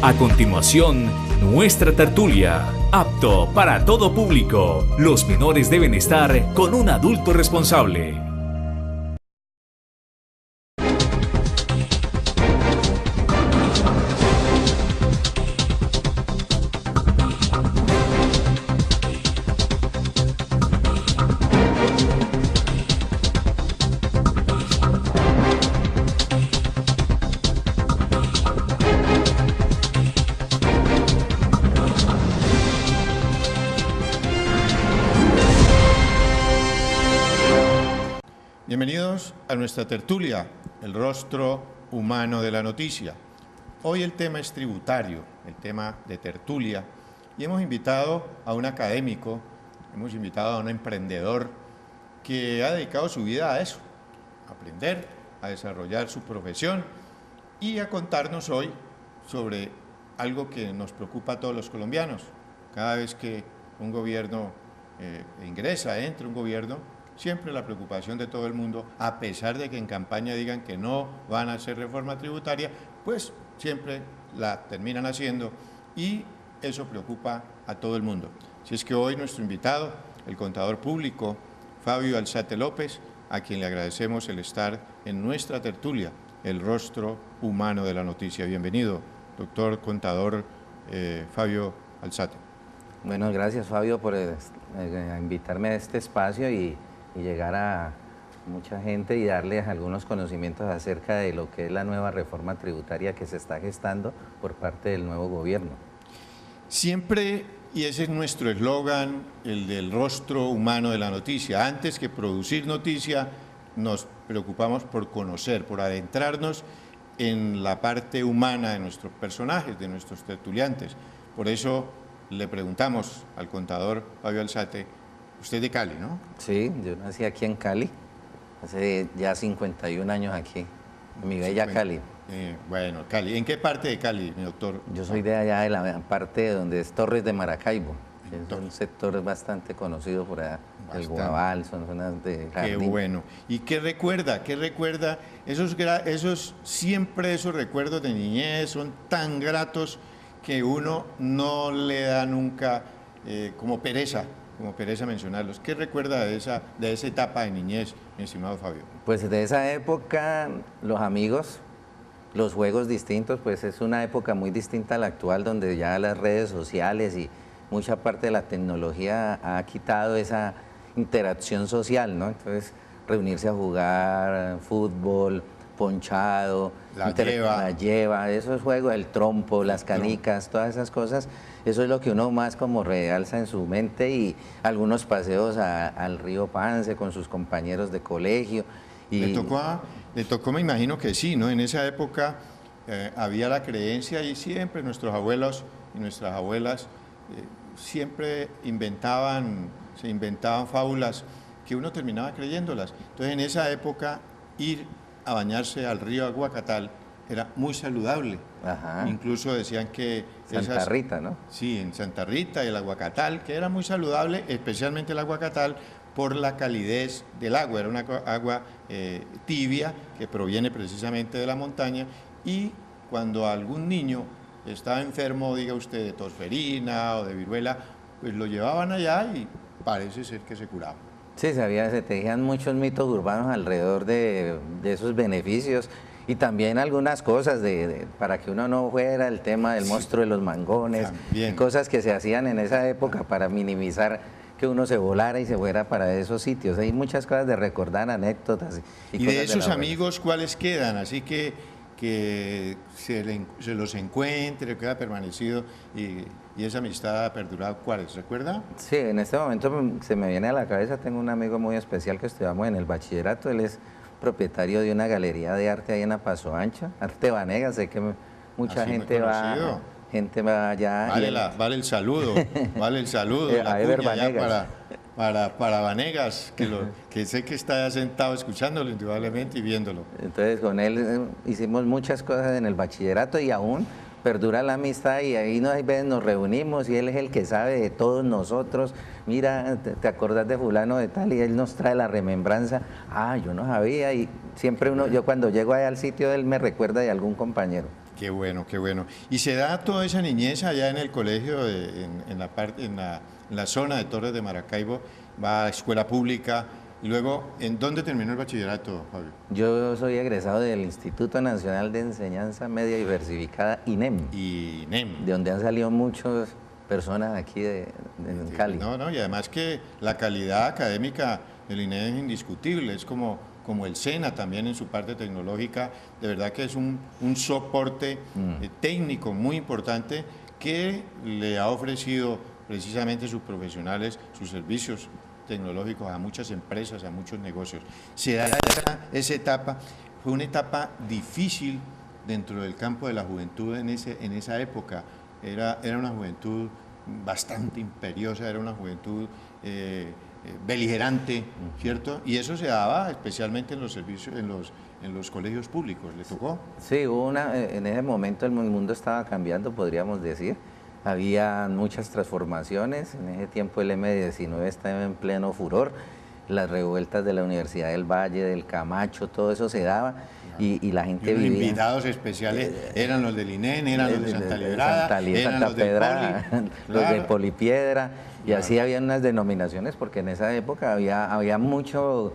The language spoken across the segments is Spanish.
A continuación, nuestra tertulia, apto para todo público. Los menores deben estar con un adulto responsable. Bienvenidos a nuestra tertulia, el rostro humano de la noticia. Hoy el tema es tributario, el tema de tertulia, y hemos invitado a un académico, hemos invitado a un emprendedor que ha dedicado su vida a eso, a aprender, a desarrollar su profesión y a contarnos hoy sobre algo que nos preocupa a todos los colombianos. Cada vez que un gobierno entra un gobierno, siempre la preocupación de todo el mundo, a pesar de que en campaña digan que no van a hacer reforma tributaria, pues siempre la terminan haciendo y eso preocupa a todo el mundo. Así es que hoy nuestro invitado, el contador público Fabio Alzate López, a quien le agradecemos el estar en nuestra tertulia, el rostro humano de la noticia. Bienvenido, doctor contador Fabio Alzate. Bueno, gracias Fabio por invitarme a este espacio y llegar a mucha gente y darles algunos conocimientos acerca de lo que es la nueva reforma tributaria que se está gestando por parte del nuevo gobierno. Siempre, y ese es nuestro eslogan, el del rostro humano de la noticia, antes que producir noticia, nos preocupamos por conocer, por adentrarnos en la parte humana de nuestros personajes, de nuestros tertuliantes. Por eso le preguntamos al contador Fabio Alzate, usted es de Cali, ¿no? Sí, yo nací aquí en Cali, hace ya 51 años aquí, en mi bella Cali. Bueno, Cali. ¿En qué parte de Cali, mi doctor? Yo soy de allá, de la parte donde es Torres de Maracaibo, que es un sector bastante conocido por allá, el Guabal, son zonas de jardín. Qué bueno. ¿Y qué recuerda? ¿Qué recuerda? Siempre esos recuerdos de niñez son tan gratos que uno no le da nunca como pereza mencionarlos. ¿Qué recuerda de esa etapa de niñez, mi estimado Fabio? Pues de esa época, los amigos, los juegos distintos, pues es una época muy distinta a la actual, donde ya las redes sociales y mucha parte de la tecnología ha quitado esa interacción social, ¿no? Entonces, reunirse a jugar fútbol, ponchado, la lleva, esos juegos, el trompo, las canicas, todas esas cosas, eso es lo que uno más como realza en su mente, y algunos paseos al río Pance con sus compañeros de colegio. Y le tocó, me imagino que sí, ¿no? En esa época había la creencia y siempre nuestros abuelos y nuestras abuelas siempre se inventaban fábulas que uno terminaba creyéndolas. Entonces en esa época ir a bañarse al río Aguacatal era muy saludable. Ajá. Incluso decían que Santa Rita, ¿no? Sí, en Santa Rita y el Aguacatal, que era muy saludable, especialmente el Aguacatal, por la calidez del agua. Era una agua tibia que proviene precisamente de la montaña, y cuando algún niño estaba enfermo, diga usted, de tosferina o de viruela, pues lo llevaban allá y parece ser que se curaba. Sí, se tejían muchos mitos urbanos alrededor de esos beneficios, y también algunas cosas para que uno no fuera, el tema del monstruo de los mangones, cosas que se hacían en esa época para minimizar que uno se volara y se fuera para esos sitios. Hay muchas cosas de recordar, anécdotas. Y de esos amigos, ¿cuáles quedan? Así que se los encuentre, que ha permanecido y esa amistad ha perdurado, ¿cuáles? ¿Recuerda? Sí, en este momento se me viene a la cabeza, tengo un amigo muy especial que estudiamos en el bachillerato, él es propietario de una galería de arte ahí en Paso Ancho, Arte Vanegas, sé que mucha gente va allá. Vale el saludo, la cuña allá para Vanegas, que sé que está sentado escuchándolo indudablemente y viéndolo. Entonces con él hicimos muchas cosas en el bachillerato y aún perdura la amistad, y ahí hay veces nos reunimos y él es el que sabe de todos nosotros. Mira, ¿te acordás de fulano de tal? Y él nos trae la remembranza. Yo no sabía, y siempre yo cuando llego allá al sitio, él me recuerda de algún compañero. Qué bueno, qué bueno. ¿Y se da toda esa niñez allá en el colegio, en la zona de Torres de Maracaibo? ¿Va a escuela pública? Y luego, ¿en dónde terminó el bachillerato, Fabio? Yo soy egresado del Instituto Nacional de Enseñanza Media Diversificada, INEM, Y NEM. de donde han salido muchas personas aquí de Cali. No, no, y además que la calidad académica del INEM es indiscutible, es como el SENA también en su parte tecnológica, de verdad que es un soporte técnico muy importante que le ha ofrecido precisamente sus profesionales, sus servicios tecnológicos a muchas empresas, a muchos negocios. Se da esa etapa, fue una etapa difícil dentro del campo de la juventud en esa época. Era una juventud bastante imperiosa, era una juventud beligerante, ¿cierto? Y eso se daba especialmente en los servicios, en los colegios públicos. ¿Le tocó? Sí, en ese momento el mundo estaba cambiando, podríamos decir. Había muchas transformaciones, en ese tiempo el M-19 estaba en pleno furor, las revueltas de la Universidad del Valle, del Camacho, todo eso se daba y la gente los vivía. invitados especiales eran los del INEN, eran los de Santa Librada, eran Santa los de Pedrada, Poli, los de claro. Polipiedra, y Claro. así había unas denominaciones, porque en esa época había mucho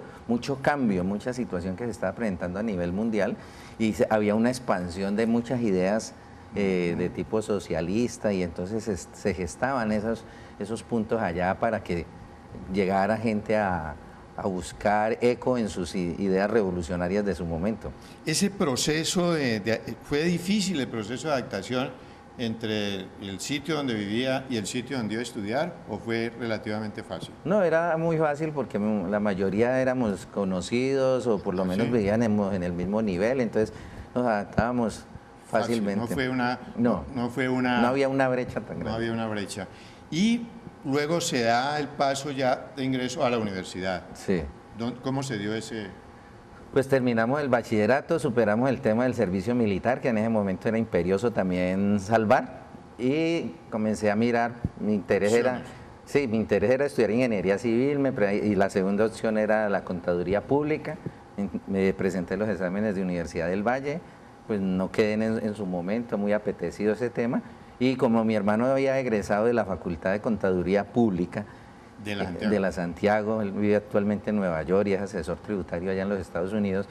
cambio, mucha situación que se estaba presentando a nivel mundial, y había una expansión de muchas ideas de tipo socialista, y entonces se gestaban esos puntos allá para que llegara gente a buscar eco en sus ideas revolucionarias de su momento. Ese proceso fue difícil, el proceso de adaptación entre el sitio donde vivía y el sitio donde iba a estudiar, ¿o fue relativamente fácil? No, era muy fácil porque la mayoría éramos conocidos o por lo menos Sí. vivíamos en el mismo nivel, entonces nos adaptábamos fácilmente. No fue una, No había una brecha tan grande. no había una brecha. Y luego se da el paso ya de ingreso a la universidad. Sí. ¿Cómo se dio ese? Pues terminamos el bachillerato, superamos el tema del servicio militar, que en ese momento era imperioso también salvar, y comencé a mirar, mi interés era estudiar ingeniería civil, y la segunda opción era la contaduría pública. Me presenté los exámenes de Universidad del Valle, pues no quedé en su momento muy apetecido ese tema, y como mi hermano había egresado de la Facultad de Contaduría Pública de la Santiago, él vive actualmente en Nueva York y es asesor tributario allá en los Estados Unidos,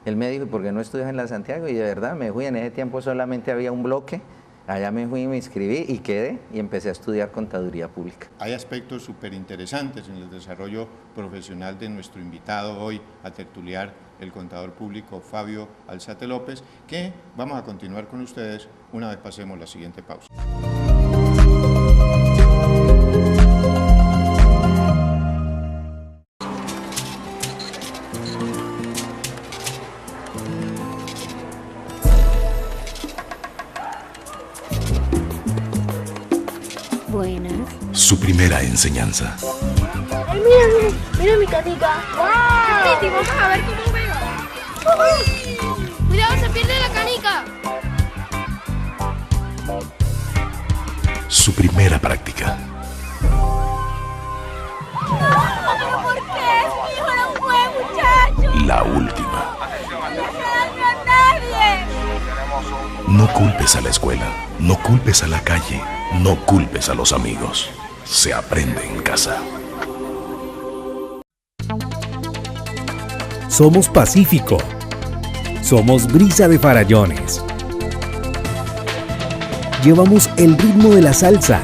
él me dijo, ¿por qué no estudias en la Santiago? Y de verdad me fui, en ese tiempo solamente había un bloque, allá me fui y me inscribí y quedé, y empecé a estudiar Contaduría Pública. Hay aspectos súper interesantes en el desarrollo profesional de nuestro invitado hoy a tertuliar, el contador público Fabio Alzate López, que vamos a continuar con ustedes una vez pasemos la siguiente pausa. Buenas. Su primera enseñanza. Ay, mira mi canica. ¡Wow! Titi, vamos a ver cómo juega. Cuidado, se pierde la canica. Su primera práctica. ¿Pero por qué? Mi hijo era un buen muchacho. La última. No se daño a nadie. No culpes a la escuela, no culpes a la calle, no culpes a los amigos. Se aprende en casa. Somos Pacífico. Somos Brisa de Farallones. Llevamos el ritmo de la salsa.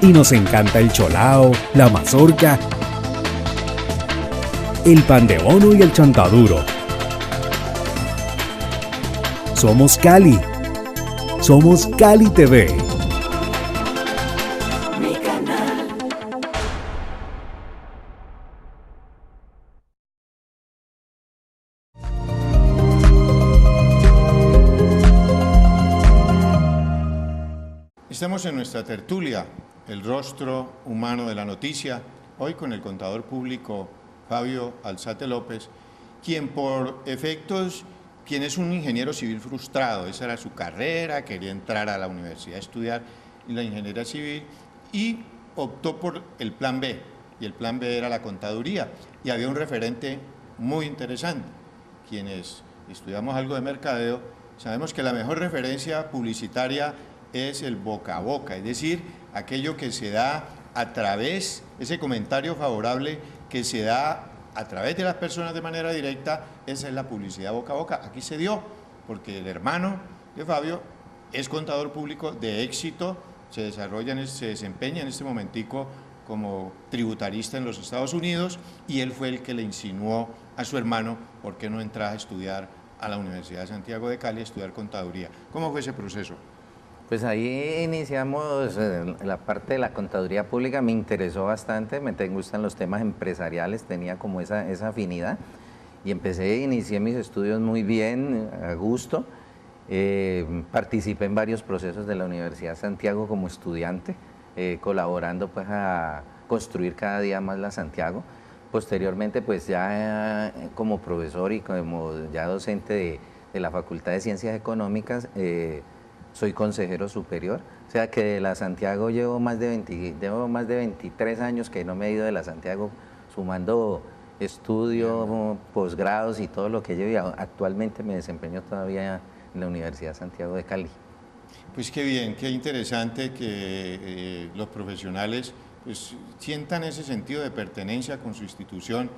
Y nos encanta el cholao, la mazorca, el pan de bono y el chontaduro. Somos Cali. Somos Cali TV. Estamos en nuestra tertulia, el rostro humano de la noticia, hoy con el contador público Fabio Alzate López, quien es un ingeniero civil frustrado, esa era su carrera, quería entrar a la universidad a estudiar la ingeniería civil y optó por el plan B, y el plan B era la contaduría, y había un referente muy interesante, quienes estudiamos algo de mercadeo, sabemos que la mejor referencia publicitaria es el boca a boca, es decir, aquello que se da a través, ese comentario favorable que se da a través de las personas de manera directa, esa es la publicidad boca a boca. Aquí se dio, porque el hermano de Fabio es contador público de éxito, se desempeña en este momentico como tributarista en los Estados Unidos, y él fue el que le insinuó a su hermano por qué no entrar a estudiar a la Universidad de Santiago de Cali, a estudiar contaduría. ¿Cómo fue ese proceso? Pues ahí iniciamos la parte de la contaduría pública, me interesó bastante, me gustan los temas empresariales, tenía como esa afinidad, y inicié mis estudios muy bien, a gusto. Participé en varios procesos de la Universidad de Santiago como estudiante, colaborando pues a construir cada día más la Santiago. Posteriormente pues ya como profesor y como ya docente de la Facultad de Ciencias Económicas, soy consejero superior, o sea que de la Santiago llevo más de 23 años que no me he ido de la Santiago, sumando estudio, posgrados y todo lo que llevo, y actualmente me desempeño todavía en la Universidad de Santiago de Cali. Pues qué bien, qué interesante que los profesionales pues, sientan ese sentido de pertenencia con su institución,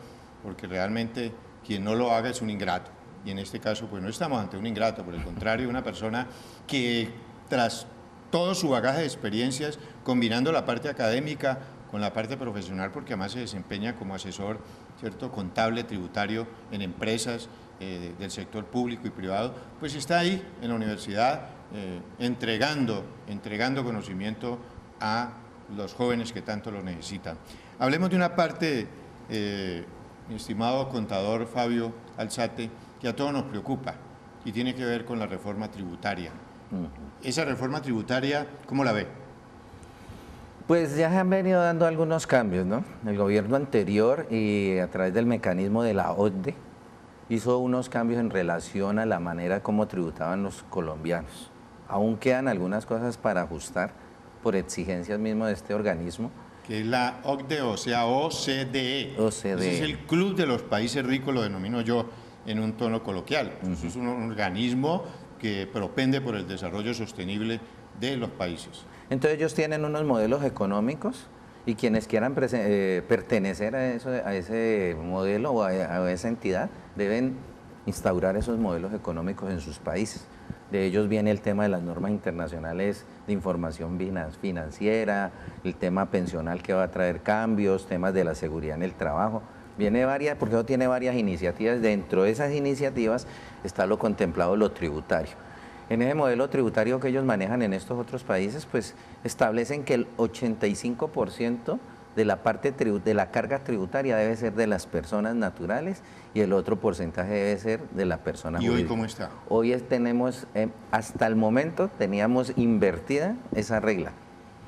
porque realmente quien no lo haga es un ingrato. Y en este caso, pues no estamos ante un ingrato, por el contrario, una persona que tras todo su bagaje de experiencias, combinando la parte académica con la parte profesional, porque además se desempeña como asesor, ¿cierto?, contable, tributario en empresas del sector público y privado, pues está ahí en la universidad entregando conocimiento a los jóvenes que tanto lo necesitan. Hablemos de una parte, mi estimado contador Fabio Alzate, que a todos nos preocupa y tiene que ver con la reforma tributaria. Esa reforma tributaria, ¿cómo la ve? Pues ya se han venido dando algunos cambios, ¿no? El gobierno anterior, y a través del mecanismo de la OCDE, hizo unos cambios en relación a la manera como tributaban los colombianos. Aún quedan algunas cosas para ajustar por exigencias mismo de este organismo. Que es la OCDE, o sea, OCDE. OCDE. Ese es el Club de los Países Ricos, lo denomino yo en un tono coloquial. Es un organismo que propende por el desarrollo sostenible de los países. Entonces ellos tienen unos modelos económicos, y quienes quieran pertenecer a ese modelo o a esa entidad deben instaurar esos modelos económicos en sus países. De ellos viene el tema de las normas internacionales de información financiera, el tema pensional que va a traer cambios, temas de la seguridad en el trabajo. Viene porque eso tiene varias iniciativas. Dentro de esas iniciativas está lo contemplado, lo tributario. En ese modelo tributario que ellos manejan en estos otros países, pues establecen que el 85% de la parte de la carga tributaria debe ser de las personas naturales, y el otro porcentaje debe ser de la persona jurídica. ¿Y hoy cómo está? Hoy tenemos, hasta el momento teníamos invertida esa regla.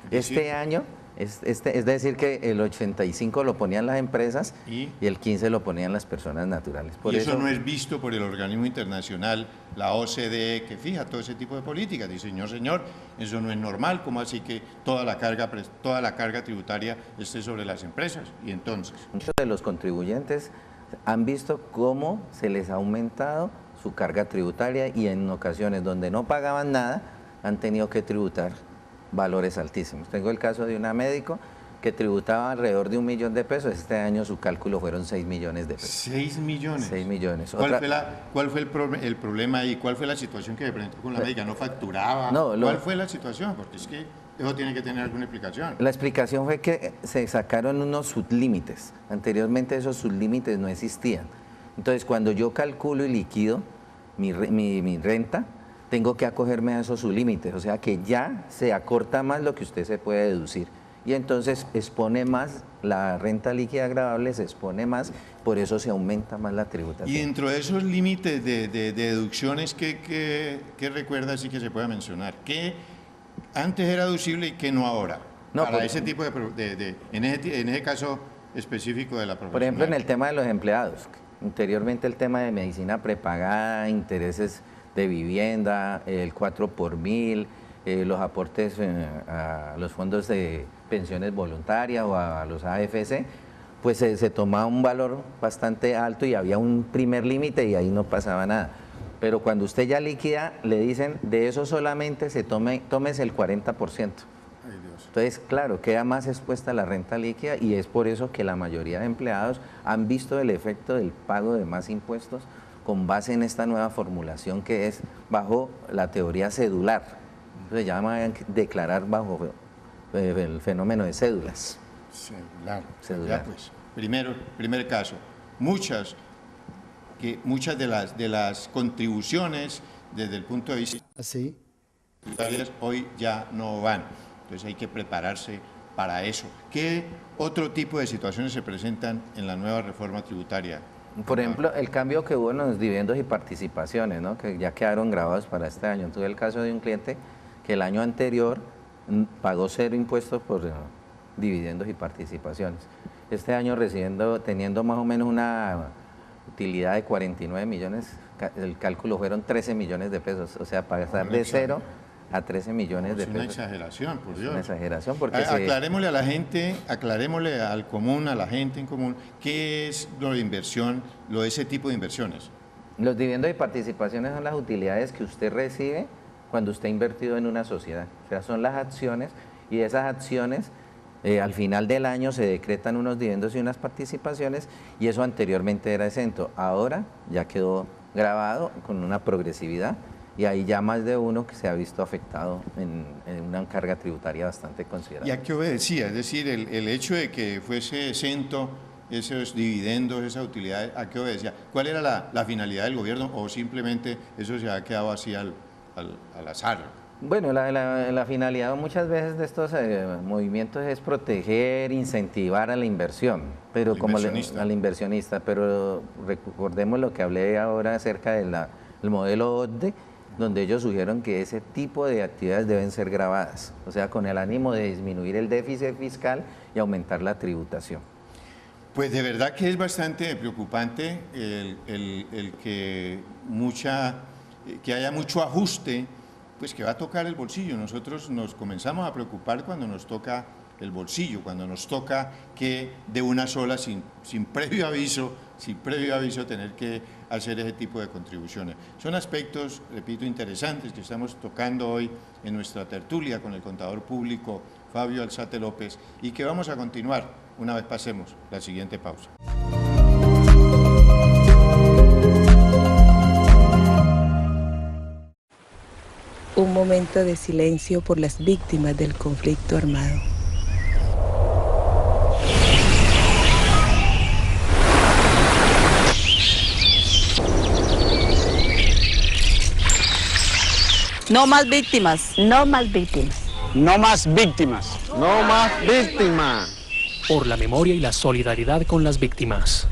Este año, es decir que el 85% lo ponían las empresas y el 15% lo ponían las personas naturales. Y eso no es visto por el organismo internacional, la OCDE, que fija todo ese tipo de políticas. Dice, señor, eso no es normal, ¿cómo así que toda la carga tributaria esté sobre las empresas? Y entonces... Muchos de los contribuyentes han visto cómo se les ha aumentado su carga tributaria, y en ocasiones donde no pagaban nada han tenido que tributar valores altísimos. Tengo el caso de una médico que tributaba alrededor de $1 millón, este año su cálculo fueron 6 millones de pesos. 6 millones. 6 millones. ¿Cuál fue el problema ahí? ¿Cuál fue la situación que se presentó con la médica? ¿No facturaba? ¿Cuál fue la situación? Porque es que eso tiene que tener alguna explicación. La explicación fue que se sacaron unos sublímites. Anteriormente esos sublímites no existían. Entonces, cuando yo calculo y liquido mi renta, tengo que acogerme a esos sublímites, o sea que ya se acorta más lo que usted se puede deducir, y entonces expone más la renta líquida gravable, se expone más, por eso se aumenta más la tributación. Y dentro de esos límites de deducciones, ¿qué recuerdas y que se pueda mencionar? ¿Qué antes era deducible y qué no ahora? No, para ese tipo en ese caso específico de la profesión. Por ejemplo, en el tema de los empleados, anteriormente el tema de medicina prepagada, intereses de vivienda, el 4 por 1000, los aportes a los fondos de pensiones voluntarias o a los AFC, pues se tomaba un valor bastante alto y había un primer límite y ahí no pasaba nada. Pero cuando usted ya liquida, le dicen, de eso solamente tómese el 40%. Entonces, claro, queda más expuesta la renta líquida y es por eso que la mayoría de empleados han visto el efecto del pago de más impuestos con base en esta nueva formulación que es bajo la teoría cedular. Se llama declarar bajo el fenómeno de cédulas. Cedular. Ya pues, primer caso, muchas de las contribuciones desde el punto de vista hoy ya no van. Entonces hay que prepararse para eso. ¿Qué otro tipo de situaciones se presentan en la nueva reforma tributaria? Por ejemplo, el cambio que hubo en los dividendos y participaciones, ¿no? Que ya quedaron grabados para este año. Tuve el caso de un cliente que el año anterior pagó 0 impuestos por dividendos y participaciones. Este año teniendo más o menos una utilidad de 49 millones, el cálculo fueron 13 millones de pesos, o sea, pasar de 0 a 13 millones de pesos. Es una exageración, por Dios. Es una exageración porque aclarémosle a la gente, aclarémosle al común, a la gente en común, ¿qué es lo de inversión, lo de ese tipo de inversiones? Los dividendos y participaciones son las utilidades que usted recibe cuando usted ha invertido en una sociedad. O sea, son las acciones y esas acciones al final del año se decretan unos dividendos y unas participaciones y eso anteriormente era exento. Ahora ya quedó grabado con una progresividad y ahí ya más de uno que se ha visto afectado en una carga tributaria bastante considerable. ¿Y a qué obedecía? Es decir, el hecho de que fuese exento esos dividendos, esa utilidad, ¿a qué obedecía? ¿Cuál era la finalidad del gobierno o simplemente eso se ha quedado así al azar? Bueno, la finalidad muchas veces de estos movimientos es proteger, incentivar a la inversión, pero al inversionista, pero recordemos lo que hablé ahora acerca del modelo OCDE, donde ellos sugirieron que ese tipo de actividades deben ser grabadas, o sea, con el ánimo de disminuir el déficit fiscal y aumentar la tributación. Pues de verdad que es bastante preocupante el que haya mucho ajuste, pues que va a tocar el bolsillo. Nosotros nos comenzamos a preocupar cuando nos toca el bolsillo, cuando nos toca que de una sola, sin previo aviso, tener que hacer ese tipo de contribuciones. Son aspectos, repito, interesantes que estamos tocando hoy en nuestra tertulia con el contador público Fabio Alzate López y que vamos a continuar una vez pasemos la siguiente pausa. Un momento de silencio por las víctimas del conflicto armado. No más víctimas. No más víctimas. No más víctimas. No más víctimas. Por la memoria y la solidaridad con las víctimas.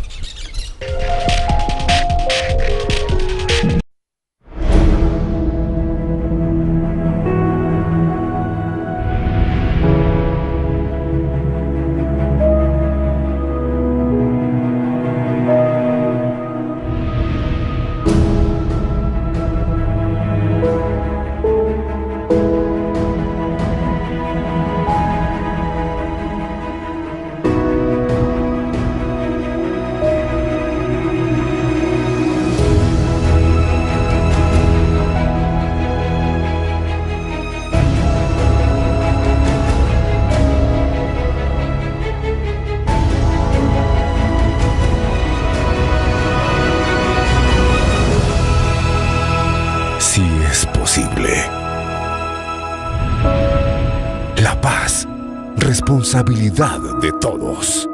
La paz, responsabilidad de todos.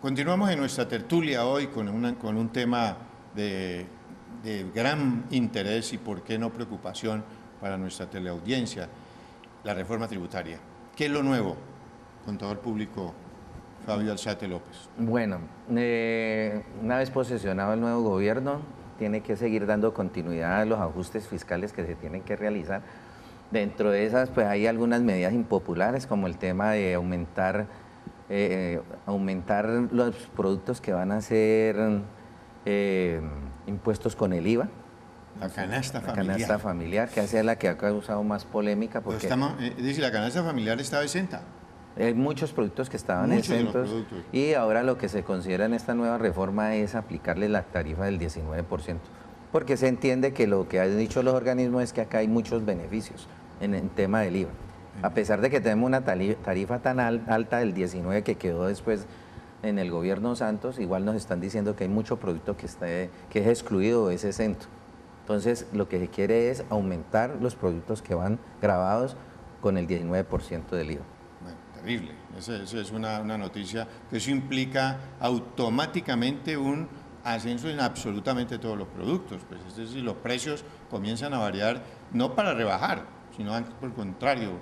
Continuamos en nuestra tertulia hoy con un tema de gran interés y, por qué no, preocupación para nuestra teleaudiencia, la reforma tributaria. ¿Qué es lo nuevo, contador público Fabio Alzate López? Bueno, una vez posesionado el nuevo gobierno, tiene que seguir dando continuidad a los ajustes fiscales que se tienen que realizar. Dentro de esas, pues hay algunas medidas impopulares, como el tema de aumentar los productos que van a ser impuestos con el IVA. La canasta familiar. La canasta familiar, que es la que ha causado más polémica. Porque es decir, la canasta familiar estaba exenta. Hay muchos productos que estaban exentos y ahora lo que se considera en esta nueva reforma es aplicarle la tarifa del 19%, porque se entiende que lo que han dicho los organismos es que acá hay muchos beneficios en el tema del IVA. A pesar de que tenemos una tarifa tan alta del 19% que quedó después en el gobierno Santos, igual nos están diciendo que hay mucho producto que es excluido o es exento. Entonces, lo que se quiere es aumentar los productos que van grabados con el 19% del IVA. Bueno, terrible. Esa es una noticia que eso implica automáticamente un ascenso en absolutamente todos los productos. Pues, es decir, los precios comienzan a variar, no para rebajar, sino por el contrario,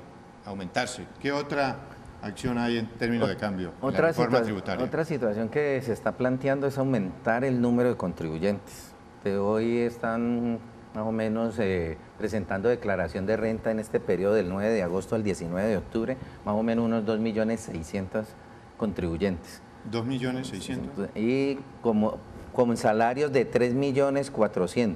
aumentarse. ¿Qué otra acción hay en términos de cambio en la reforma tributaria? Otra situación que se está planteando es aumentar el número de contribuyentes. Hoy están más o menos presentando declaración de renta en este periodo del 9 de agosto al 19 de octubre, más o menos unos 2.600.000 contribuyentes. 2.600.000. Y con salarios de 3.400.000.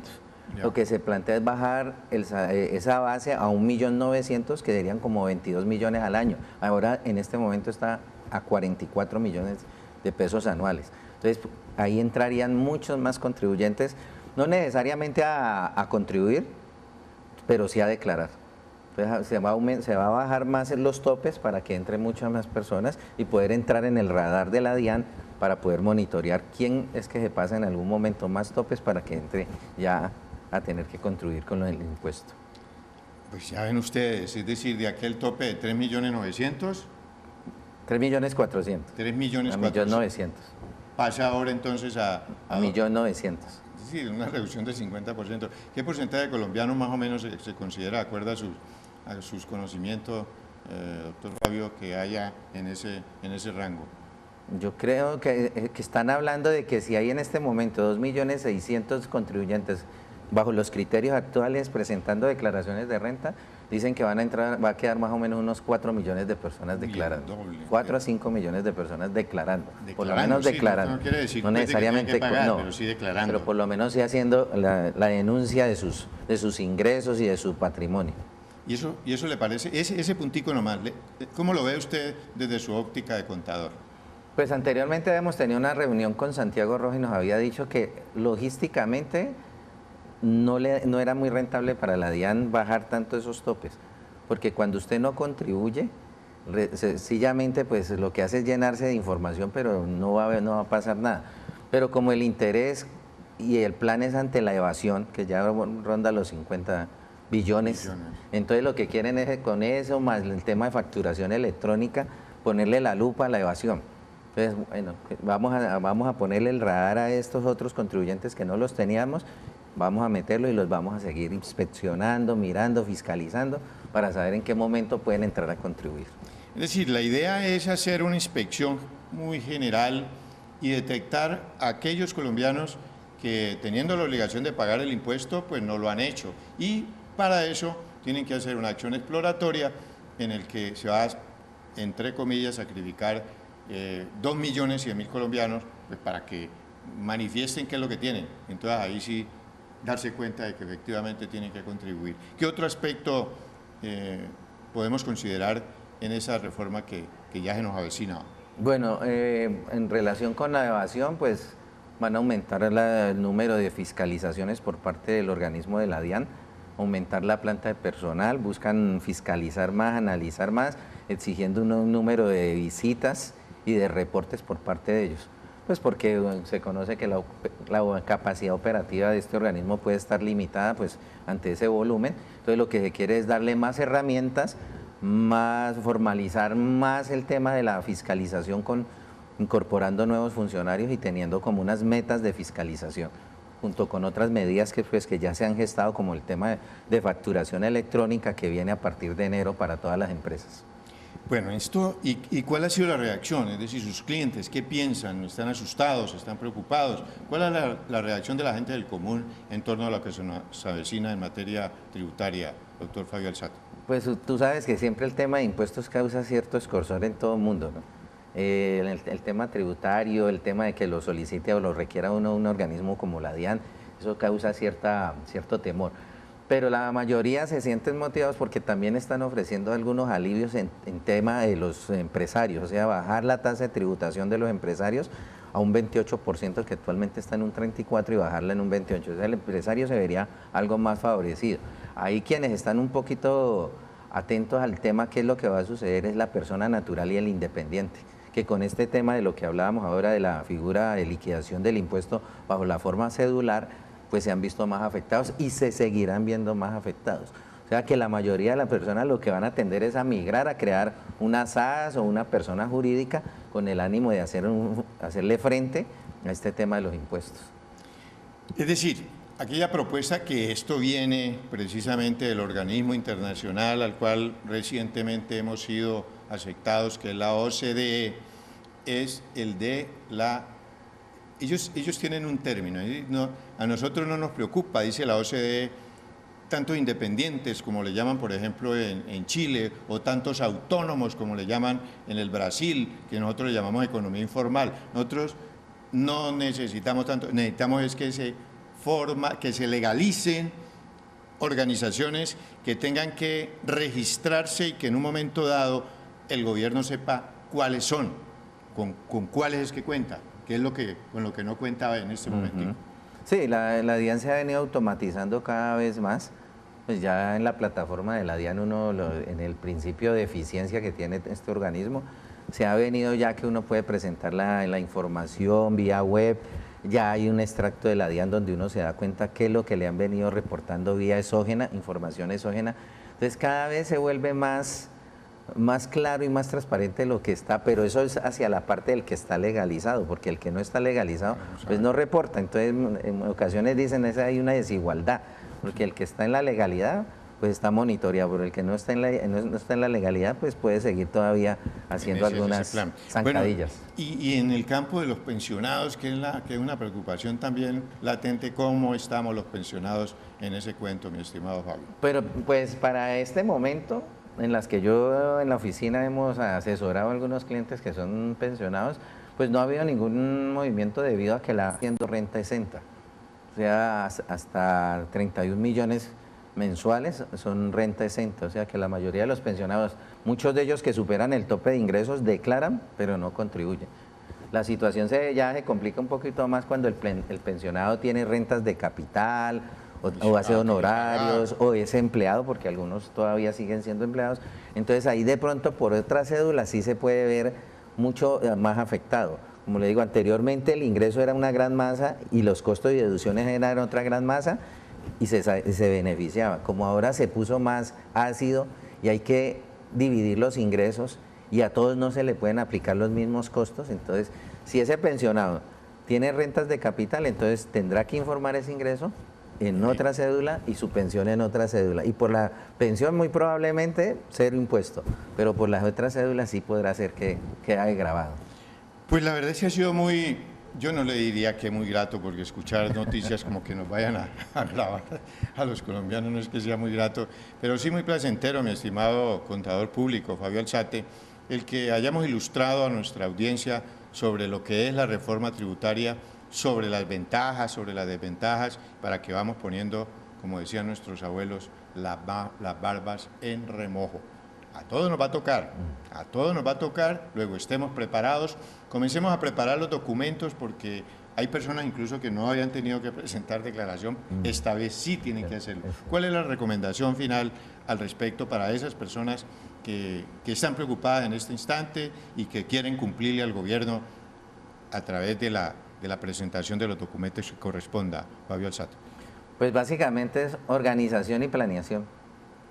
Lo que se plantea es bajar esa base a 1.900.000, que serían como 22 millones al año. Ahora, en este momento, está a 44 millones de pesos anuales. Entonces, ahí entrarían muchos más contribuyentes, no necesariamente a contribuir, pero sí a declarar. Entonces, se va a bajar más en los topes para que entren muchas más personas y poder entrar en el radar de la DIAN para poder monitorear quién es que se pasa en algún momento más topes para que entre ya a tener que contribuir con el impuesto. Pues ya ven ustedes, es decir, de aquel tope de 3.900.000. 3.400.000. 3.400.000. Pasa ahora entonces a 1.900.000. Es decir, una reducción del 50%. ¿Qué porcentaje de colombianos más o menos se considera, de acuerdo a sus conocimientos, doctor Fabio, que haya en ese rango? Yo creo que están hablando de que si hay en este momento 2.600.000 contribuyentes bajo los criterios actuales presentando declaraciones de renta, dicen que va a quedar más o menos unos 4 millones de personas declarando. 4 a 5 millones de personas declarando. Por lo menos sí, declarando. No quiere decir no necesariamente que pagar, no, pero sí declarando. Pero por lo menos sí haciendo la denuncia de sus ingresos y de su patrimonio. ¿Y eso le parece? Ese puntico nomás, ¿cómo lo ve usted desde su óptica de contador? Pues anteriormente habíamos tenido una reunión con Santiago Rojas y nos había dicho que logísticamente no era muy rentable para la DIAN bajar tanto esos topes, porque cuando usted no contribuye, sencillamente pues lo que hace es llenarse de información, pero no va a pasar nada. Pero como el interés y el plan es ante la evasión, que ya ronda los 50 billones, entonces lo que quieren es con eso, más el tema de facturación electrónica, ponerle la lupa a la evasión. Entonces, bueno, vamos a ponerle el radar a estos otros contribuyentes que no los teníamos, vamos a meterlos y los vamos a seguir inspeccionando, mirando, fiscalizando, para saber en qué momento pueden entrar a contribuir. Es decir, la idea es hacer una inspección muy general y detectar a aquellos colombianos que, teniendo la obligación de pagar el impuesto, pues no lo han hecho. Y para eso tienen que hacer una acción exploratoria en el que se va, entre comillas, sacrificar 2.100.000 colombianos, pues, para que manifiesten qué es lo que tienen. Entonces ahí sí darse cuenta de que efectivamente tienen que contribuir. ¿Qué otro aspecto podemos considerar en esa reforma que ya se nos avecina? Bueno, en relación con la evasión, pues van a aumentar el número de fiscalizaciones por parte del organismo de la DIAN, aumentar la planta de personal, buscan fiscalizar más, analizar más, exigiendo un número de visitas y de reportes por parte de ellos. Pues porque se conoce que la capacidad operativa de este organismo puede estar limitada pues ante ese volumen. Entonces lo que se quiere es darle más herramientas, formalizar más el tema de la fiscalización, incorporando nuevos funcionarios y teniendo como unas metas de fiscalización, junto con otras medidas que ya se han gestado, como el tema de facturación electrónica que viene a partir de enero para todas las empresas. Bueno, ¿y cuál ha sido la reacción? Es decir, sus clientes, ¿qué piensan? ¿Están asustados? ¿Están preocupados? ¿Cuál es la reacción de la gente del común en torno a lo que se nos avecina en materia tributaria, doctor Fabio Alzate? Pues tú sabes que siempre el tema de impuestos causa cierto escorzor en todo el mundo, ¿no? El tema tributario, el tema de que lo solicite o lo requiera un organismo como la DIAN, Eso causa cierto temor. Pero la mayoría se sienten motivados porque también están ofreciendo algunos alivios en tema de los empresarios, o sea, bajar la tasa de tributación de los empresarios a un 28%, que actualmente está en un 34%, y bajarla en un 28%. O sea, el empresario se vería algo más favorecido. Ahí quienes están un poquito atentos al tema, qué es lo que va a suceder, es la persona natural y el independiente, que con este tema de lo que hablábamos ahora de la figura de liquidación del impuesto bajo la forma cedular, pues se han visto más afectados y se seguirán viendo más afectados. O sea que la mayoría de las personas lo que van a tender es a migrar, a crear una SAS o una persona jurídica con el ánimo de hacerle frente a este tema de los impuestos. Es decir, aquella propuesta que esto viene precisamente del organismo internacional al cual recientemente hemos sido aceptados, que es la OCDE, es el de la... Ellos tienen un término, a nosotros no nos preocupa, dice la OCDE, tantos independientes como le llaman, por ejemplo, en Chile, o tantos autónomos como le llaman en el Brasil, que nosotros le llamamos economía informal. Nosotros no necesitamos tanto, necesitamos es que se legalicen organizaciones que tengan que registrarse y que en un momento dado el gobierno sepa cuáles son, con cuáles es que cuenta, que es con lo que no cuenta en este momento. Sí, la DIAN se ha venido automatizando cada vez más. Pues ya en la plataforma de la DIAN en el principio de eficiencia que tiene este organismo, se ha venido ya que uno puede presentar la información vía web, ya hay un extracto de la DIAN donde uno se da cuenta qué es lo que le han venido reportando vía exógena, información exógena. Entonces cada vez se vuelve más claro y más transparente lo que está, pero eso es hacia la parte del que está legalizado, porque el que no está legalizado pues no reporta. Entonces en ocasiones dicen que hay una desigualdad, porque el que está en la legalidad pues está monitoreado, pero el que no está en la legalidad pues puede seguir todavía haciendo algunas zancadillas. Bueno, y en el campo de los pensionados, que es una preocupación también latente, ¿cómo estamos los pensionados en ese cuento, mi estimado Fabio? Pero pues para este momento, en las que yo en la oficina hemos asesorado a algunos clientes que son pensionados, pues no ha habido ningún movimiento debido a que la haciendo renta exenta. O sea, hasta 31 millones mensuales son renta exenta, o sea que la mayoría de los pensionados, muchos de ellos que superan el tope de ingresos declaran, pero no contribuyen. La situación ya se complica un poquito más cuando el pensionado tiene rentas de capital, o hace honorarios, o es empleado, porque algunos todavía siguen siendo empleados. Entonces ahí de pronto por otra cédula sí se puede ver mucho más afectado. Como le digo, anteriormente el ingreso era una gran masa y los costos y deducciones eran otra gran masa y se beneficiaba. Como ahora se puso más ácido y hay que dividir los ingresos y a todos no se le pueden aplicar los mismos costos, entonces si ese pensionado tiene rentas de capital, entonces tendrá que informar ese ingreso en otra cédula y su pensión en otra cédula. Y por la pensión muy probablemente cero impuesto, pero por las otras cédulas sí podrá ser que quede grabado. Pues la verdad es que ha sido muy, yo no le diría que muy grato, porque escuchar noticias como que nos vayan a grabar a los colombianos no es que sea muy grato, pero sí muy placentero, mi estimado contador público, Fabio Alzate, el que hayamos ilustrado a nuestra audiencia sobre lo que es la reforma tributaria, sobre las ventajas, sobre las desventajas, para que vamos poniendo, como decían nuestros abuelos, las barbas en remojo. A todos nos va a tocar, luego estemos preparados, comencemos a preparar los documentos, porque hay personas incluso que no habían tenido que presentar declaración, esta vez sí tienen que hacerlo. ¿Cuál es la recomendación final al respecto para esas personas que están preocupadas en este instante y que quieren cumplirle al gobierno a través de la presentación de los documentos que corresponda? Fabio Alzate. Pues básicamente es organización y planeación.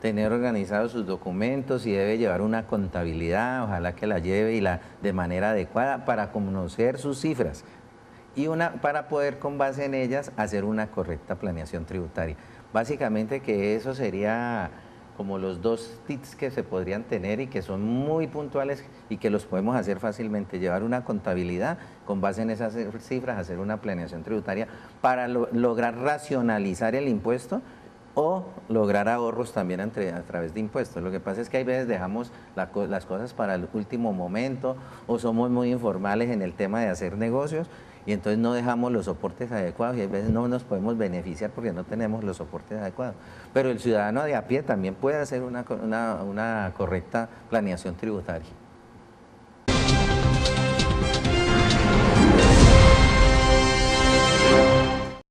Tener organizados sus documentos, y debe llevar una contabilidad, ojalá que la lleve de manera adecuada para conocer sus cifras y para poder con base en ellas hacer una correcta planeación tributaria. Básicamente que eso sería como los dos tips que se podrían tener y que son muy puntuales y que los podemos hacer fácilmente. Llevar una contabilidad con base en esas cifras, hacer una planeación tributaria para lograr racionalizar el impuesto o lograr ahorros también a través de impuestos. Lo que pasa es que hay veces dejamos las cosas para el último momento o somos muy informales en el tema de hacer negocios, y y entonces no dejamos los soportes adecuados y a veces no nos podemos beneficiar porque no tenemos los soportes adecuados. Pero el ciudadano de a pie también puede hacer una correcta planeación tributaria.